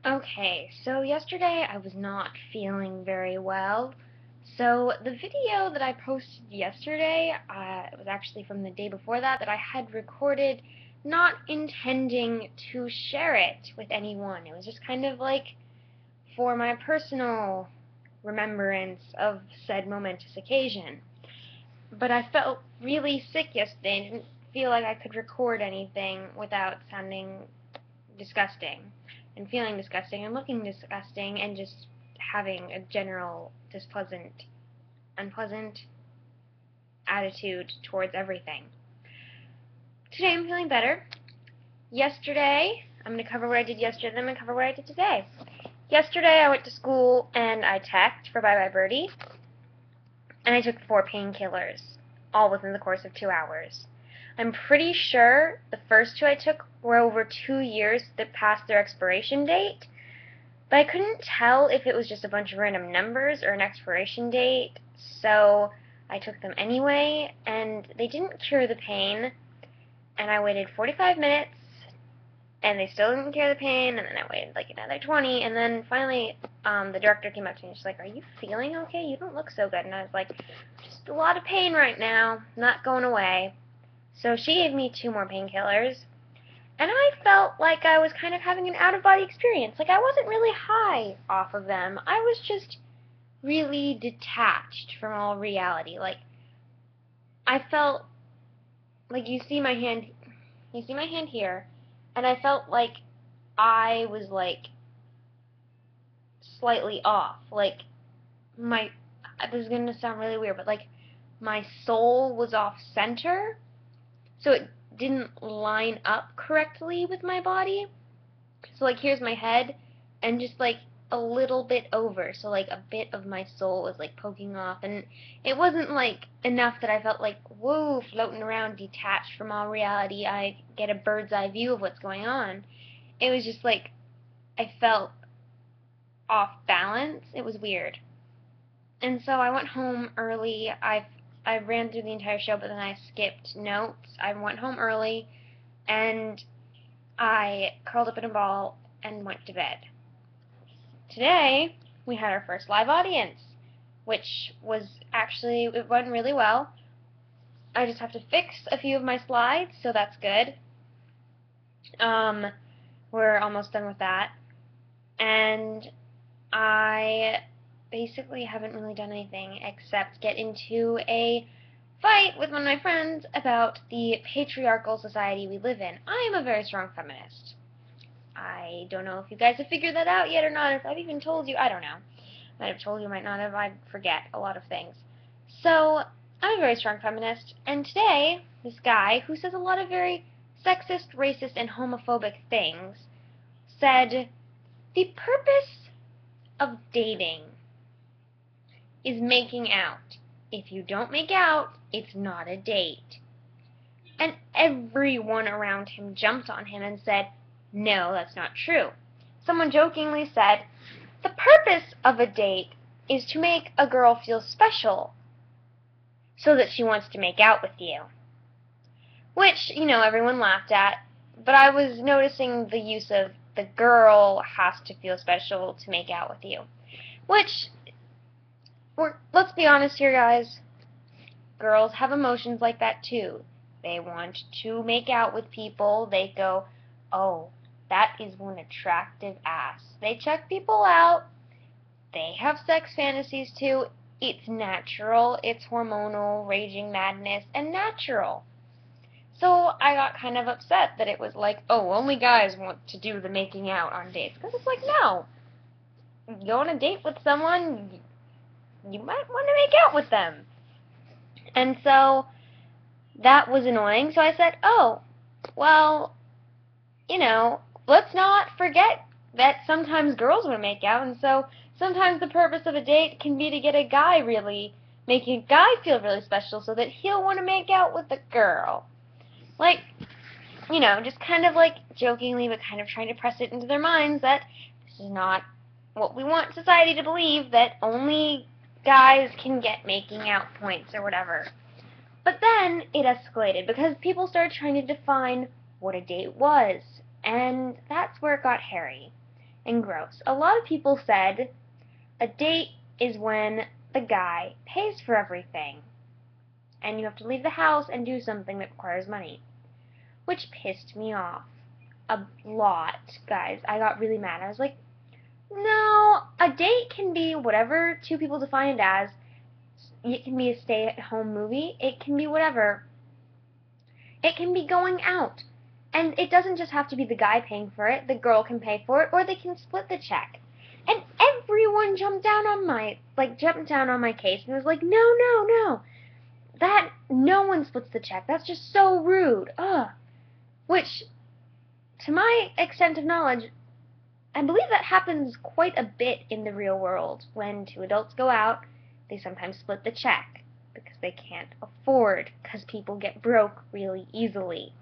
Okay, so yesterday I was not feeling very well. So the video that I posted yesterday, it was actually from the day before that I had recorded, not intending to share it with anyone. It was just kind of like for my personal remembrance of said momentous occasion. But I felt really sick yesterday and didn't feel like I could record anything without sounding disgusting and feeling disgusting and looking disgusting and just having a general unpleasant attitude towards everything. Today I'm feeling better. Yesterday, I'm going to cover what I did yesterday, then I'm going to cover what I did today. Yesterday I went to school and I teched for Bye Bye Birdie, and I took 4 painkillers, all within the course of 2 hours. I'm pretty sure the first 2 I took were over 2 years that passed their expiration date, but I couldn't tell if it was just a bunch of random numbers or an expiration date, so I took them anyway, and they didn't cure the pain, and I waited 45 minutes, and they still didn't cure the pain, and then I waited like another 20, and then finally the director came up to me and she's like, "Are you feeling okay? You don't look so good." And I was like, "Just a lot of pain right now, not going away." So she gave me 2 more painkillers, and I felt like I was kind of having an out-of-body experience. Like, I wasn't really high off of them. I was just really detached from all reality. Like, I felt like you see my hand here, and I felt like I was like slightly off. Like this is gonna sound really weird, but like my soul was off center, so it didn't line up correctly with my body. So like here's my head, and just like a little bit over, so like a bit of my soul was like poking off, and it wasn't like enough that I felt like, whoa, floating around detached from all reality, I get a bird's eye view of what's going on. It was just like I felt off balance. It was weird. And so I went home early. I ran through the entire show, but then I skipped notes. I went home early, and I curled up in a ball and went to bed. Today, we had our first live audience, which was actually, it went really well. I just have to fix a few of my slides, so that's good. We're almost done with that. And I basically haven't really done anything except get into a fight with one of my friends about the patriarchal society we live in. I am a very strong feminist. I don't know if you guys have figured that out yet or not, if I've even told you. I don't know. Might have told you, might not have. I forget a lot of things. So, I'm a very strong feminist, and today, this guy, who says a lot of very sexist, racist, and homophobic things, said, "The purpose of dating is making out. If you don't make out, it's not a date." And everyone around him jumped on him and said, "No, that's not true." Someone jokingly said, "The purpose of a date is to make a girl feel special so that she wants to make out with you." Which, everyone laughed at, but I was noticing the use of the girl has to feel special to make out with you. Which, let's be honest here, guys, girls have emotions like that too. They want to make out with people. They go, "Oh, that is one attractive ass." They check people out. They have sex fantasies too. It's natural. It's hormonal, raging madness, and natural. So I got kind of upset that it was like, oh, only guys want to do the making out on dates. Because it's like, no. You go on a date with someone, you might want to make out with them. And so that was annoying. So I said, oh, well, let's not forget that sometimes girls want to make out, and so sometimes the purpose of a date can be to get a guy making a guy feel really special so that he'll want to make out with a girl. Like, just kind of like jokingly, but kind of trying to press it into their minds that this is not what we want society to believe, that only guys can get making out points or whatever. But then it escalated because people started trying to define what a date was, and that's where it got hairy. and gross. A lot of people said a date is when the guy pays for everything, and you have to leave the house and do something that requires money, which pissed me off a lot, guys. I got really mad. I was like, no, a date can be whatever two people define it as. It can be a stay-at-home movie. It can be whatever. It can be going out. And it doesn't just have to be the guy paying for it. The girl can pay for it, or they can split the check. And everyone jumped down on my case and was like, no, no, no. That, no one splits the check. That's just so rude. Ugh. Which, to my extent of knowledge, I believe that happens quite a bit in the real world. When two adults go out, they sometimes split the check because they can't afford, because people get broke really easily.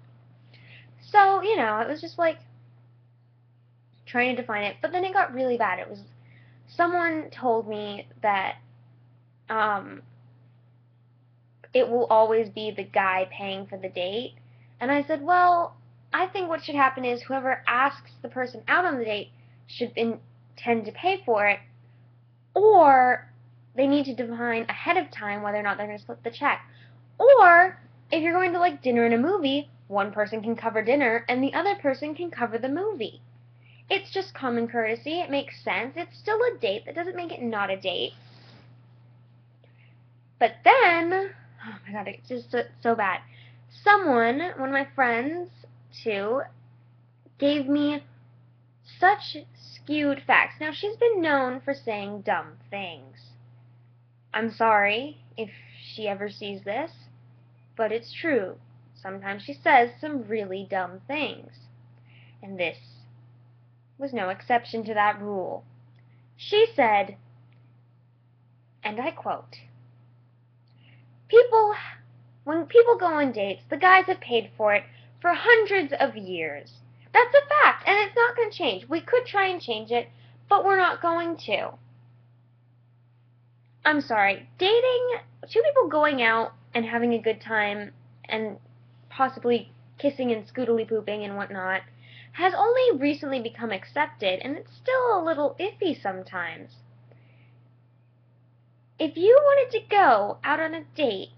So, you know, it was just like trying to define it, but then it got really bad. It was, someone told me that it will always be the guy paying for the date, and I said, well, I think what should happen is whoever asks the person out on the date should intend to pay for it, or they need to define ahead of time whether or not they're going to split the check. Or, if you're going to like dinner and a movie, one person can cover dinner and the other person can cover the movie. It's just common courtesy. It makes sense. It's still a date. That doesn't make it not a date. But then, oh my god, it's just so bad. Someone, one of my friends too, gave me such skewed facts. Now, she's been known for saying dumb things. I'm sorry if she ever sees this, but it's true. Sometimes she says some really dumb things. And this was no exception to that rule. She said, and I quote, when people go on dates, the guys have paid for it for hundreds of years. That's a fact, and it's not going to change. We could try and change it, but we're not going to. I'm sorry, dating, two people going out and having a good time and possibly kissing and scootily pooping and whatnot has only recently become accepted, and it's still a little iffy sometimes. If you wanted to go out on a date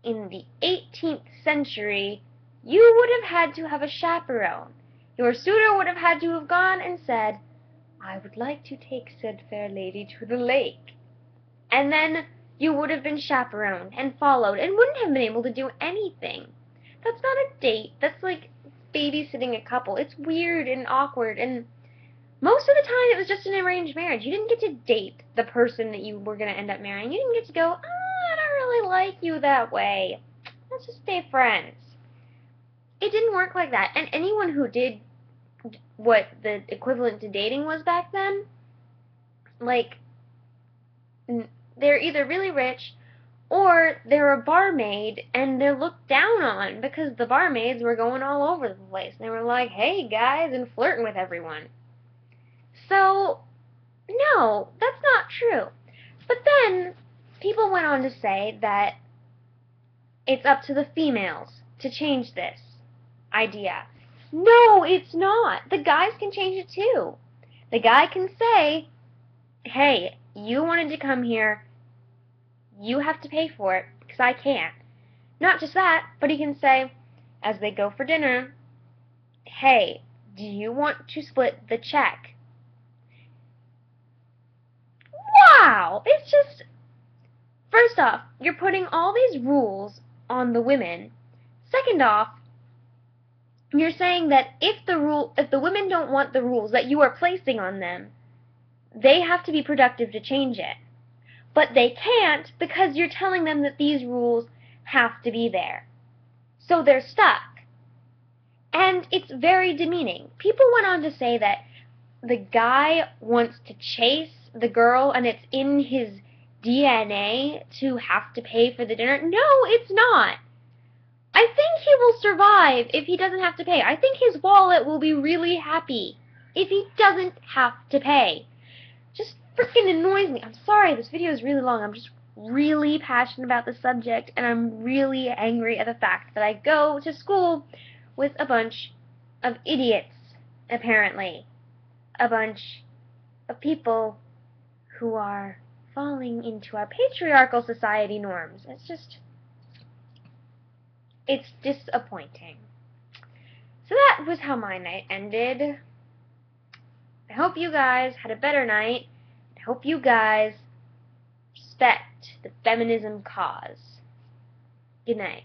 in the 18th century, you would have had to have a chaperone. Your suitor would have had to have gone and said, I would like to take said fair lady to the lake. And then you would have been chaperoned and followed and wouldn't have been able to do anything. That's not a date. That's like babysitting a couple. It's weird and awkward, and most of the time it was just an arranged marriage. You didn't get to date the person that you were going to end up marrying. You didn't get to go, I don't really like you that way. Let's just stay friends. It didn't work like that. And anyone who did what the equivalent to dating was back then, like, they're either really rich or they're a barmaid and they're looked down on because the barmaids were going all over the place. They were like, hey guys, and flirting with everyone. So, no, that's not true. But then, people went on to say that it's up to the females to change this idea. No, it's not. The guys can change it too. The guy can say, hey, you wanted to come here, you have to pay for it, because I can't. Not just that, but he can say, as they go for dinner, hey, do you want to split the check? Wow! It's just, first off, you're putting all these rules on the women. Second off, you're saying that if the women don't want the rules that you are placing on them, they have to be productive to change it. But they can't because you're telling them that these rules have to be there. So they're stuck. And it's very demeaning. People went on to say that the guy wants to chase the girl and it's in his DNA to have to pay for the dinner. No, it's not. I think he will survive if he doesn't have to pay. I think his wallet will be really happy if he doesn't have to pay. Just freaking annoys me. I'm sorry, this video is really long. I'm just really passionate about the subject, and I'm really angry at the fact that I go to school with a bunch of idiots, apparently. a bunch of people who are falling into our patriarchal society norms. It's disappointing. So that was how my night ended. I hope you guys had a better night. I hope you guys respect the feminism cause. Good night.